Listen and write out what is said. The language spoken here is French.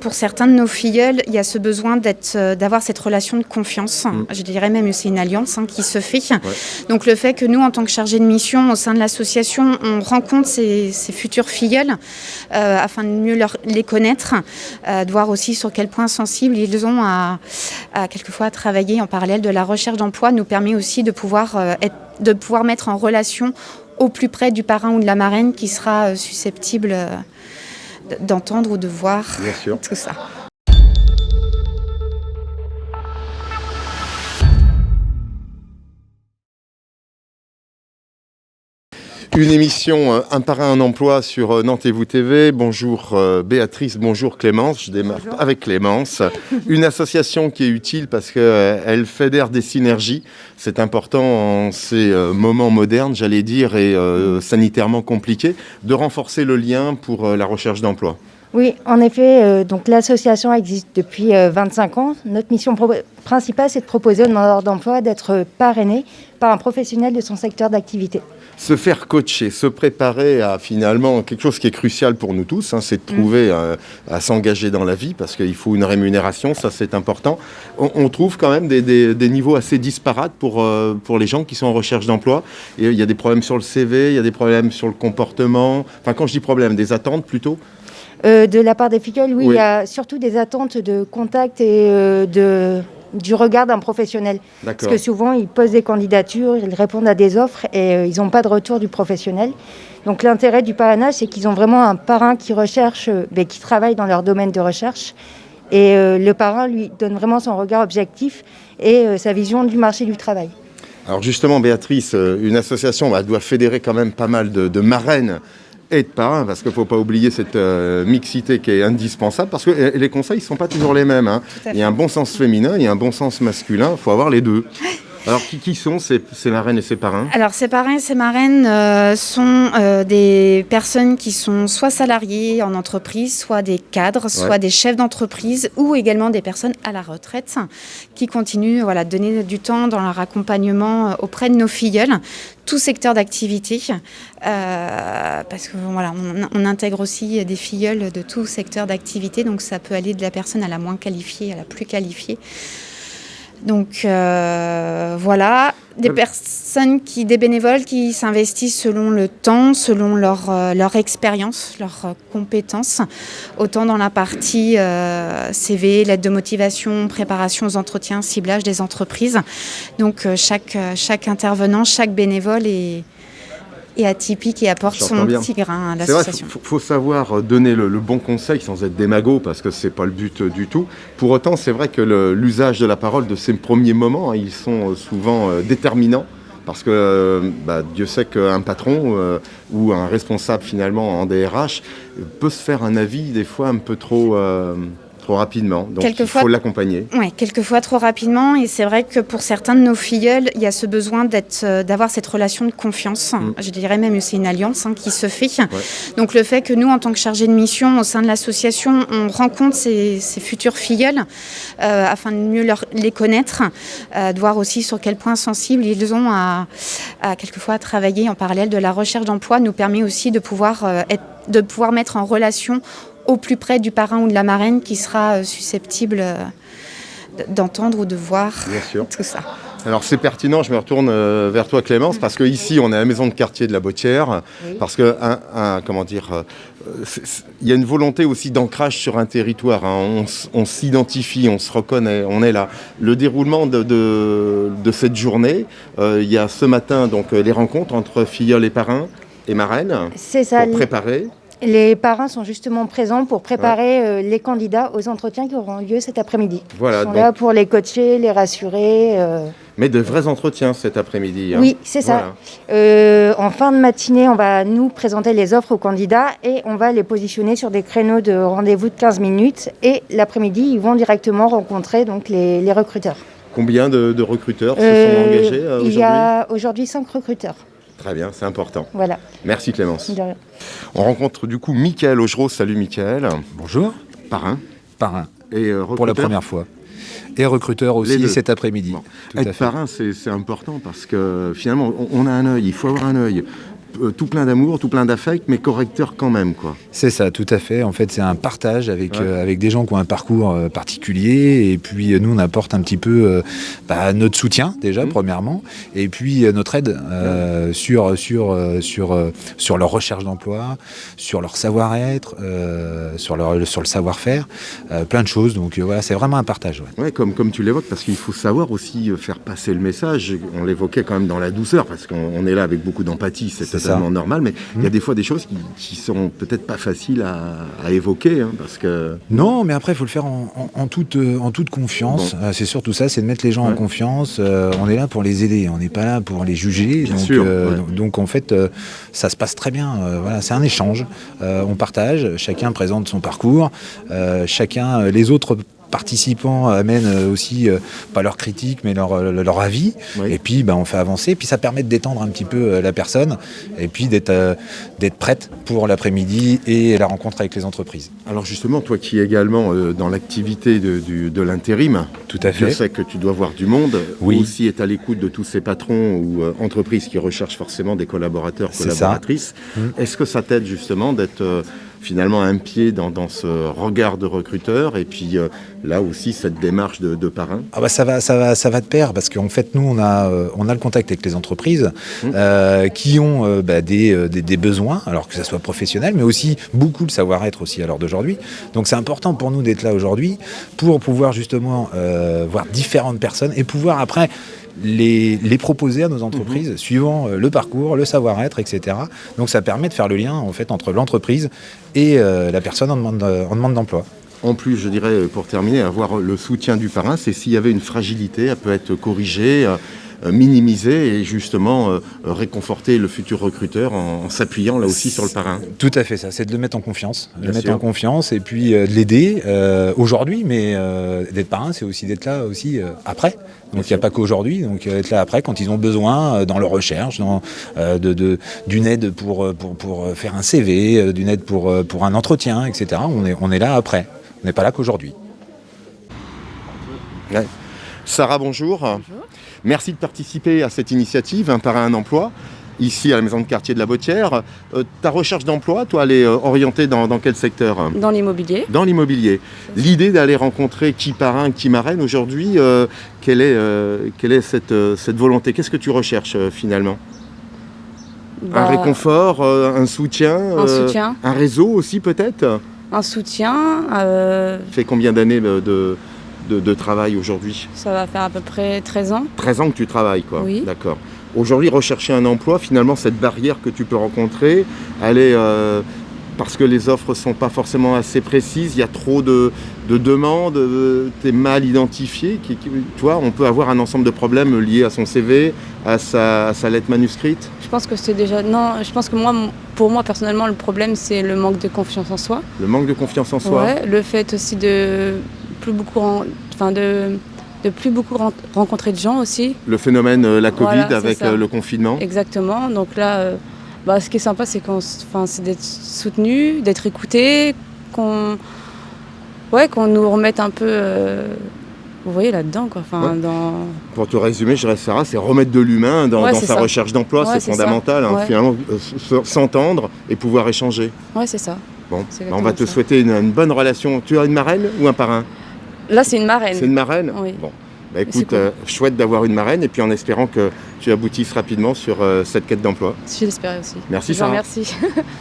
pour certains de nos filleuls, il y a ce besoin d'avoir cette relation de confiance. Je dirais même que c'est une alliance qui se fait. Ouais. Donc le fait que nous, en tant que chargés de mission au sein de l'association, on rencontre ces futurs filleuls afin de mieux les connaître, de voir aussi sur quels points sensibles ils ont à quelquefois travailler en parallèle de la recherche d'emploi, nous permet aussi de pouvoir mettre en relation au plus près du parrain ou de la marraine qui sera susceptible d'entendre ou de voir tout ça. Une émission Un parrain, un emploi sur Nantes et vous TV. Bonjour Béatrice, bonjour Clémence. Je démarre avec Clémence. Une association qui est utile parce qu'elle fédère des synergies. C'est important en ces moments modernes, j'allais dire, et sanitairement compliqués, de renforcer le lien pour la recherche d'emploi. Oui, en effet, donc l'association existe depuis 25 ans. Notre mission principale, c'est de proposer aux demandeurs d'emploi d'être parrainés par un professionnel de son secteur d'activité. Se faire coacher, se préparer à finalement quelque chose qui est crucial pour nous tous, c'est de trouver à s'engager dans la vie parce qu'il faut une rémunération, ça c'est important. On trouve quand même des niveaux assez disparates pour les gens qui sont en recherche d'emploi. Et il y a des problèmes sur le CV, il y a des problèmes sur le comportement, enfin quand je dis problème, des attentes plutôt. De la part des filleuls, oui, il y a surtout des attentes de contact et du regard d'un professionnel. D'accord. Parce que souvent, ils posent des candidatures, ils répondent à des offres et ils n'ont pas de retour du professionnel. Donc l'intérêt du parrainage, c'est qu'ils ont vraiment un parrain qui recherche, qui travaille dans leur domaine de recherche. Et le parrain lui donne vraiment son regard objectif et sa vision du marché du travail. Alors justement, Béatrice, une association doit fédérer quand même pas mal de marraines et de parrains, parce qu'il ne faut pas oublier cette mixité qui est indispensable, parce que les conseils ne sont pas toujours les mêmes. Il y a un bon sens féminin, il y a un bon sens masculin, il faut avoir les deux. Alors, qui sont ces marraines et ces parrains ? Alors, ces parrains et ces marraines sont des personnes qui sont soit salariées en entreprise, soit des cadres, soit des chefs d'entreprise, ou également des personnes à la retraite qui continuent de donner du temps dans leur accompagnement auprès de nos filleuls, tout secteur d'activité, parce que on intègre aussi des filleuls de tout secteur d'activité, donc ça peut aller de la personne à la moins qualifiée à la plus qualifiée. Donc des bénévoles qui s'investissent selon le temps, selon leur expérience, leurs compétences, autant dans la partie CV, lettre de motivation, préparation aux entretiens, ciblage des entreprises. Donc chaque intervenant, chaque bénévole est atypique et apporte son petit grain à l'association. C'est vrai, il faut savoir donner le bon conseil sans être démago, parce que ce n'est pas le but du tout. Pour autant, c'est vrai que l'usage de la parole de ces premiers moments, ils sont souvent déterminants, parce que Dieu sait qu'un patron ou un responsable finalement en DRH peut se faire un avis des fois un peu trop rapidement, donc il faut l'accompagner. Oui, quelquefois trop rapidement, et c'est vrai que pour certains de nos filleuls, il y a ce besoin d'avoir cette relation de confiance. Je dirais même que c'est une alliance qui se fait. Ouais. Donc le fait que nous, en tant que chargés de mission au sein de l'association, on rencontre ces futurs filleuls afin de mieux les connaître, de voir aussi sur quels points sensibles ils ont à quelquefois travailler en parallèle de la recherche d'emploi, nous permet aussi de pouvoir mettre en relation au plus près du parrain ou de la marraine qui sera susceptible d'entendre ou de voir tout ça. Alors c'est pertinent, je me retourne vers toi Clémence, parce qu'ici on est à la maison de quartier de la Bottière, parce que il y a une volonté aussi d'ancrage sur un territoire, on s'identifie, on se reconnaît, on est là. Le déroulement de cette journée, il y a ce matin donc les rencontres entre filleuls et parrains et marraines, c'est ça, pour préparer. Les parrains sont justement présents pour préparer les candidats aux entretiens qui auront lieu cet après-midi. Voilà, ils sont là pour les coacher, les rassurer. Mais de vrais entretiens cet après-midi. Oui, c'est ça. Voilà. En fin de matinée, on va nous présenter les offres aux candidats et on va les positionner sur des créneaux de rendez-vous de 15 minutes. Et l'après-midi, ils vont directement rencontrer donc, les recruteurs. Combien de recruteurs se sont engagés aujourd'hui ? Il y a aujourd'hui 5 recruteurs. Très bien, c'est important. Voilà. Merci Clémence. On rencontre du coup Mickaël Augereau. Salut Mickaël. Bonjour. Parrain. Et pour la première fois. Et recruteur aussi cet après-midi. Bon. Être parrain, c'est important parce que finalement, on a un œil, il faut avoir un œil. tout plein d'amour, tout plein d'affect, mais correcteur quand même, quoi. C'est ça, tout à fait. En fait, c'est un partage avec des gens qui ont un parcours particulier. Et puis, nous, on apporte un petit peu notre soutien, déjà, premièrement. Et puis, notre aide sur leur recherche d'emploi, sur leur savoir-être, sur le savoir-faire, plein de choses. Donc, voilà, c'est vraiment un partage. Ouais, comme tu l'évoques, parce qu'il faut savoir aussi faire passer le message. On l'évoquait quand même dans la douceur, parce qu'on est là avec beaucoup d'empathie, c'est totalement normal, mais il y a des fois des choses qui sont peut-être pas faciles à évoquer, hein, parce que... Non, mais après, il faut le faire en toute confiance. Bon. C'est surtout ça, c'est de mettre les gens en confiance. On est là pour les aider, on n'est pas là pour les juger. Donc en fait, ça se passe très bien. Voilà, c'est un échange. On partage, chacun présente son parcours, les autres participants amènent aussi pas leur critique mais leur avis, et puis on fait avancer, puis ça permet de détendre un petit peu la personne, et puis d'être prête pour l'après-midi et la rencontre avec les entreprises. Alors justement, toi qui es également dans l'activité de l'intérim, tout à fait. Je sais que tu dois voir du monde, aussi être à l'écoute de tous ces patrons ou entreprises qui recherchent forcément des collaborateurs, collaboratrices. Est-ce que ça t'aide justement d'être finalement un pied dans ce regard de recruteur, et puis là aussi cette démarche de parrain? Ça va de pair, parce qu'en fait nous on a le contact avec les entreprises qui ont des besoins, alors que ça soit professionnel, mais aussi beaucoup de savoir-être aussi à l'heure d'aujourd'hui. Donc c'est important pour nous d'être là aujourd'hui pour pouvoir justement voir différentes personnes et pouvoir après les proposer à nos entreprises suivant le parcours, le savoir-être, etc. Donc ça permet de faire le lien en fait entre l'entreprise et la personne en demande d'emploi. En plus, je dirais, pour terminer, avoir le soutien du parrain, c'est s'il y avait une fragilité, elle peut être corrigée, minimiser et justement réconforter le futur recruteur en s'appuyant là aussi sur le parrain. Tout à fait, ça, c'est de le mettre en confiance, et puis de l'aider aujourd'hui, mais d'être parrain, c'est aussi d'être là aussi après. Donc il n'y a pas qu'aujourd'hui, donc être là après quand ils ont besoin dans leur recherche, d'une aide pour faire un CV, d'une aide pour un entretien, etc. On est là après, on n'est pas là qu'aujourd'hui. Ouais. Sarah, bonjour. Bonjour. Merci de participer à cette initiative, Un parrain, un emploi, ici à la maison de quartier de la Bottière. Ta recherche d'emploi, toi, elle est orientée dans quel secteur ? Dans l'immobilier. Dans l'immobilier. L'idée d'aller rencontrer qui parrain, qui marraine aujourd'hui, quelle est cette volonté ? Qu'est-ce que tu recherches finalement ? Un réconfort, un soutien, un réseau aussi peut-être ? Un soutien. Fait combien d'années de travail aujourd'hui ? Ça va faire à peu près 13 ans. 13 ans que tu travailles, quoi. Oui. D'accord. Aujourd'hui, rechercher un emploi, finalement, cette barrière que tu peux rencontrer, elle est parce que les offres ne sont pas forcément assez précises, il y a trop de demandes, tu es mal identifié. Tu vois, on peut avoir un ensemble de problèmes liés à son CV, à sa lettre manuscrite. Je pense que c'est déjà... Non, je pense que pour moi, personnellement, le problème, c'est le manque de confiance en soi. Le manque de confiance en soi. Ouais, le fait aussi de plus beaucoup rencontrer de gens aussi. Le phénomène, la Covid avec le confinement. Exactement. Donc là, ce qui est sympa, c'est c'est d'être soutenu, d'être écouté, qu'on nous remette un peu, vous voyez, là-dedans, quoi. Pour te résumer, je dirais, Sarah, c'est remettre de l'humain dans sa recherche d'emploi, c'est fondamental. Finalement, s'entendre et pouvoir échanger. Ouais, c'est ça. Bon, on va te souhaiter une bonne relation. Tu as une marraine ou un parrain ? Là, c'est une marraine. C'est une marraine ? Oui. Bon. Écoute, cool. Chouette d'avoir une marraine, et puis en espérant que tu aboutisses rapidement sur cette quête d'emploi. Je l'espère aussi. Merci Sarah. Merci.